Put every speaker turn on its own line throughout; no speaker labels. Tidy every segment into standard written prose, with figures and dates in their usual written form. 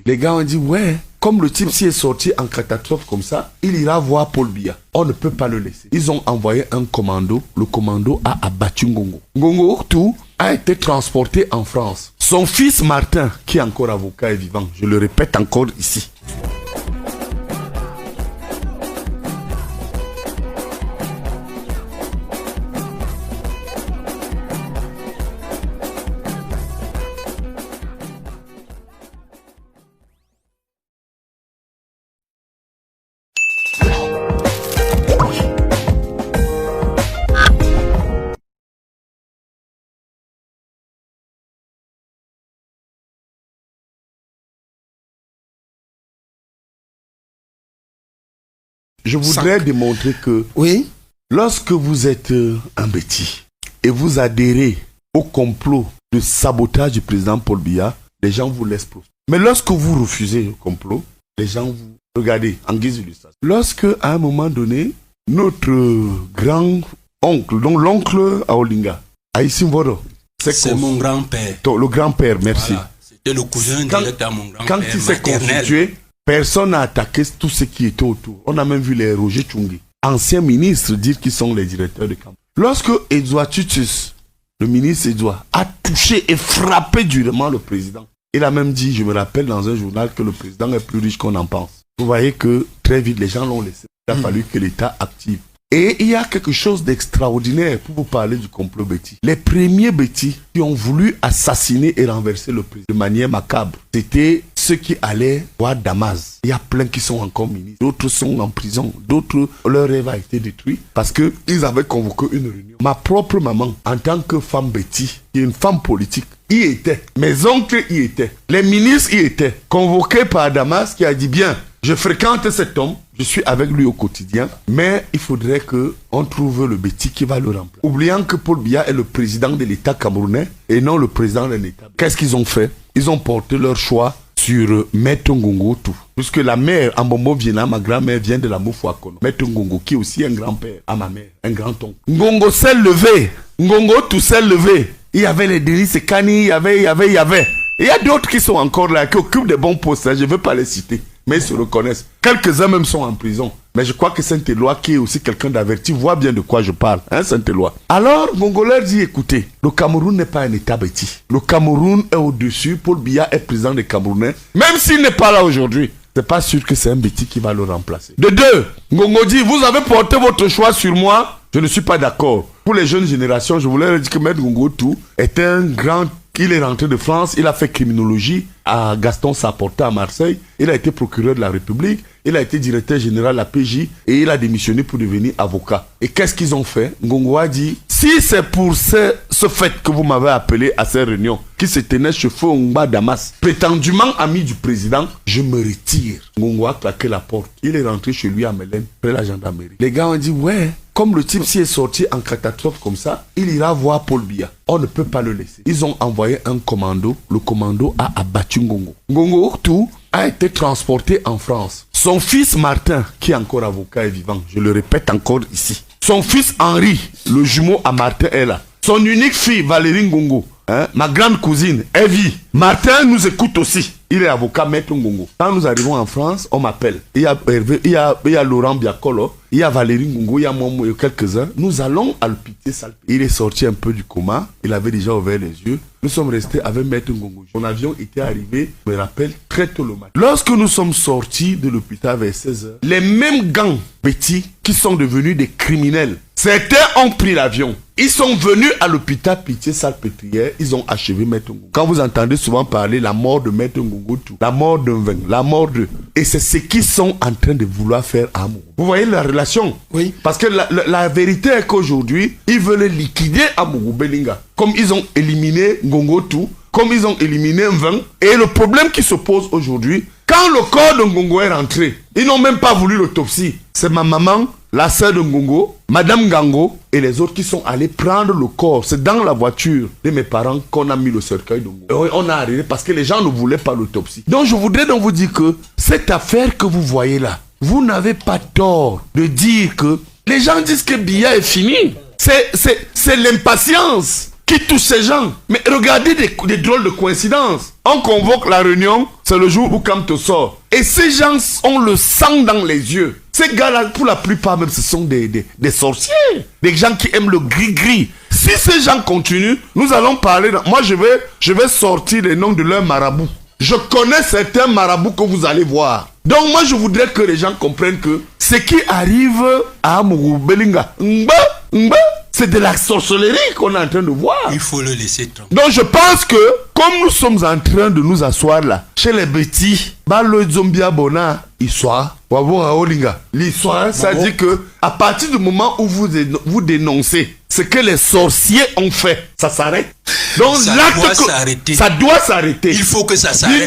Les gars ont dit, ouais, comme le type s'y est sorti en catastrophe comme ça, il ira voir Paul Biya. On ne peut pas le laisser. Ils ont envoyé un commando. Le commando a abattu Ngongo. Ngongo Ortu a été transporté en France. Son fils Martin, qui est encore avocat et vivant, je le répète encore ici. Je voudrais démontrer que
oui,
lorsque vous êtes un bêtis et vous adhérez au complot de sabotage du président Paul Biya, les gens vous laissent prospérer. Mais lorsque vous refusez le complot, les gens vous regardez en guise d'illustration. Lorsque à un moment donné, notre grand-oncle, donc l'oncle Aolinga, Aïssim Voro,
c'est mon grand-père.
Le grand-père, merci.
Voilà. C'était le cousin direct à mon grand-père.
Quand il s'est constitué, personne n'a attaqué tout ce qui était autour. On a même vu les Roger Tchungi, anciens ministres, dire qu'ils sont les directeurs de campagne. Lorsque Edouard Tutus, le ministre Edouard, a touché et frappé durement le président, il a même dit, je me rappelle dans un journal, que le président est plus riche qu'on en pense. Vous voyez que très vite, les gens l'ont laissé. Il a fallu que l'État active. Et il y a quelque chose d'extraordinaire pour vous parler du complot Betty. Les premiers Betty qui ont voulu assassiner et renverser le président de manière macabre, c'était ceux qui allaient voir Damas. Il y a plein qui sont encore ministres, d'autres sont en prison, d'autres, leur rêve a été détruit parce qu'ils avaient convoqué une réunion. Ma propre maman, en tant que femme Betty, qui est une femme politique, y était. Mes oncles y étaient. Les ministres y étaient. Convoqués par Damas qui a dit bien, je fréquente cet homme, je suis avec lui au quotidien, mais il faudrait qu'on trouve le Betty qui va le remplacer. Oubliant que Paul Biya est le président de l'État camerounais et non le président d'un État. Qu'est-ce qu'ils ont fait? Ils ont porté leur choix sur Maître Ngongo Tout. Puisque la mère, Ambombo Viena, ma grand-mère, vient de la Moufouakono. Maître Ngongo, qui est aussi un grand-père à ma mère, un grand-oncle. Ngongo s'est levé. Ngongo Tout s'est levé. Il y avait les délices Kani, il y avait. Et il y a d'autres qui sont encore là, qui occupent des bons postes. Je ne veux pas les citer. Mais ils se reconnaissent. Quelques-uns même sont en prison. Mais je crois que Saint-Éloi, qui est aussi quelqu'un d'averti, voit bien de quoi je parle. Hein, Saint-Éloi. Alors, Ngongo leur dit, écoutez, le Cameroun n'est pas un État bêtis. Le Cameroun est au-dessus. Paul Biya est président des Camerounais. Même s'il n'est pas là aujourd'hui, c'est pas sûr que c'est un bêtis qui va le remplacer. De deux, Ngongo dit, vous avez porté votre choix sur moi. Je ne suis pas d'accord. Pour les jeunes générations, je voulais leur dire que Maître Ngongo Tout est un grand... Il est rentré de France, il a fait criminologie à Gaston Saporta à Marseille, il a été procureur de la République, il a été directeur général de la PJ et il a démissionné pour devenir avocat. Et qu'est-ce qu'ils ont fait? Ngongo a dit, si c'est pour ce fait que vous m'avez appelé à ces réunions, qui se tenait chez Feu Ongba Damas, prétendument ami du président, je me retire. Ngongo a claqué la porte. Il est rentré chez lui à Mélène, près de la gendarmerie. Les gars ont dit, ouais, comme le type s'y est sorti en catastrophe comme ça, il ira voir Paul Biya. On ne peut pas le laisser. Ils ont envoyé un commando. Le commando a abattu Ngongo. Ngongo Ortu a été transporté en France. Son fils Martin, qui est encore avocat et vivant, je le répète encore ici. Son fils Henri, le jumeau à Martin, est là. Son unique fille, Valérie Ngongo, ma grande cousine, Evie. Martin nous écoute aussi. Il est avocat Maître Ngongo. Quand nous arrivons en France, on m'appelle. Il y a Hervé, il y a Laurent Biakolo, il y a Valérie Ngongo, il y a moi et quelques-uns. Nous allons à l'hôpital Salpé. Il est sorti un peu du coma. Il avait déjà ouvert les yeux. Nous sommes restés avec Maître Ngongo. Son avion était arrivé, je me rappelle, très tôt le matin. Lorsque nous sommes sortis de l'hôpital vers 16h, les mêmes gangs petits qui sont devenus des criminels, certains ont pris l'avion. Ils sont venus à l'hôpital Pitié-Salpêtrière. Ils ont achevé Maître Ngongo. Quand vous entendez souvent parler la mort de Maître Ngongo Tout, la mort d'un vin, la mort de... Et c'est ce qu'ils sont en train de vouloir faire à Amourou. Vous voyez la relation?
Oui.
Parce que la vérité est qu'aujourd'hui, ils veulent liquider Amourou Belinga. Comme ils ont éliminé Ngongo Tout, comme ils ont éliminé un vin. Et le problème qui se pose aujourd'hui, quand le corps de Ngongo est rentré, ils n'ont même pas voulu l'autopsie. C'est ma maman, la sœur de Ngongo, Madame Gango et les autres qui sont allés prendre le corps. C'est dans la voiture de mes parents qu'on a mis le cercueil de Ngongo. Et on a arrêté parce que les gens ne voulaient pas l'autopsie. Donc je voudrais donc vous dire que cette affaire que vous voyez là, vous n'avez pas tort de dire que les gens disent que Biya est fini. C'est l'impatience. qui touche ces gens. Mais regardez des drôles de coïncidences. On convoque la réunion, c'est le jour où Kamto sort. Et ces gens ont le sang dans les yeux. Ces gars-là, pour la plupart même, ce sont des sorciers. Des gens qui aiment le gris-gris. Si ces gens continuent, nous allons parler... Moi, je vais sortir les noms de leurs marabouts. Je connais certains marabouts que vous allez voir. Donc moi, je voudrais que les gens comprennent que ce qui arrive à Amougou Belinga, c'est de la sorcellerie qu'on est en train de voir.
Il faut le laisser tranquille.
Donc je pense que, comme nous sommes en train de nous asseoir là, chez les petits, le zombia bona, l'histoire, l'histoire, ça dit que à partir du moment où vous dénoncez ce que les sorciers ont fait, ça s'arrête. Donc ça doit s'arrêter.
Il faut que ça s'arrête.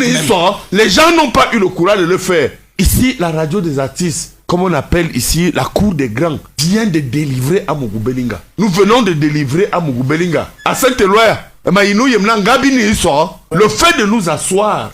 Les gens n'ont pas eu le courage de le faire. Ici, la radio des artistes, comme on appelle ici la cour des grands, vient de délivrer à Belinga. Nous venons de délivrer à Belinga. À Saint-Éloi, le fait de nous asseoir,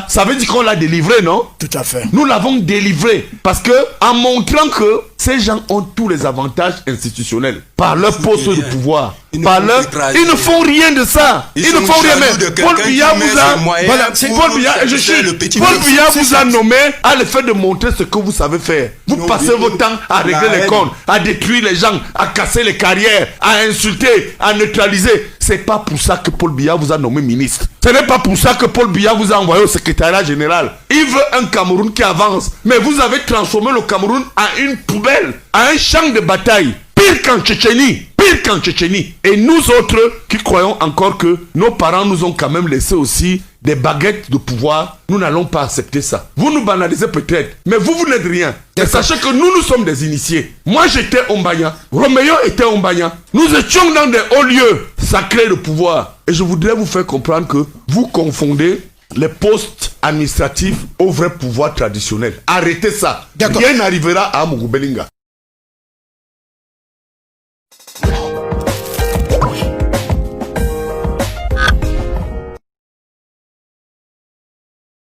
ça veut dire qu'on l'a délivré, non?
Tout à fait.
Nous l'avons délivré parce que, en montrant que ces gens ont tous les avantages institutionnels par leur poste de pouvoir, ils ne font rien de ça. Ils ne font rien. Mais Paul Biya vous a, voilà, Paul Biya vous a nommé à le fait de montrer ce que vous savez faire. Vous passez votre temps à régler les comptes, à détruire les gens, à casser les carrières, à insulter, à neutraliser. C'est pas pour ça que Paul Biya vous a nommé ministre. Ce n'est pas pour ça que Paul Biya vous a envoyé au secrétariat général. Il veut un Cameroun qui avance. Mais vous avez transformé le Cameroun en une poubelle, en un champ de bataille. Pire qu'en Tchétchénie. Pire qu'en Tchétchénie. Et nous autres qui croyons encore que nos parents nous ont quand même laissé aussi des baguettes de pouvoir, nous n'allons pas accepter ça. Vous nous banalisez peut-être, mais vous n'êtes rien. Et sachez que nous sommes des initiés. Moi j'étais Ombanya, Roméo était Ombanya. Nous étions dans des hauts lieux sacrés de pouvoir. Et je voudrais vous faire comprendre que vous confondez les postes administratifs au vrai pouvoir traditionnel. Arrêtez ça. Rien n'arrivera à Amougou Belinga.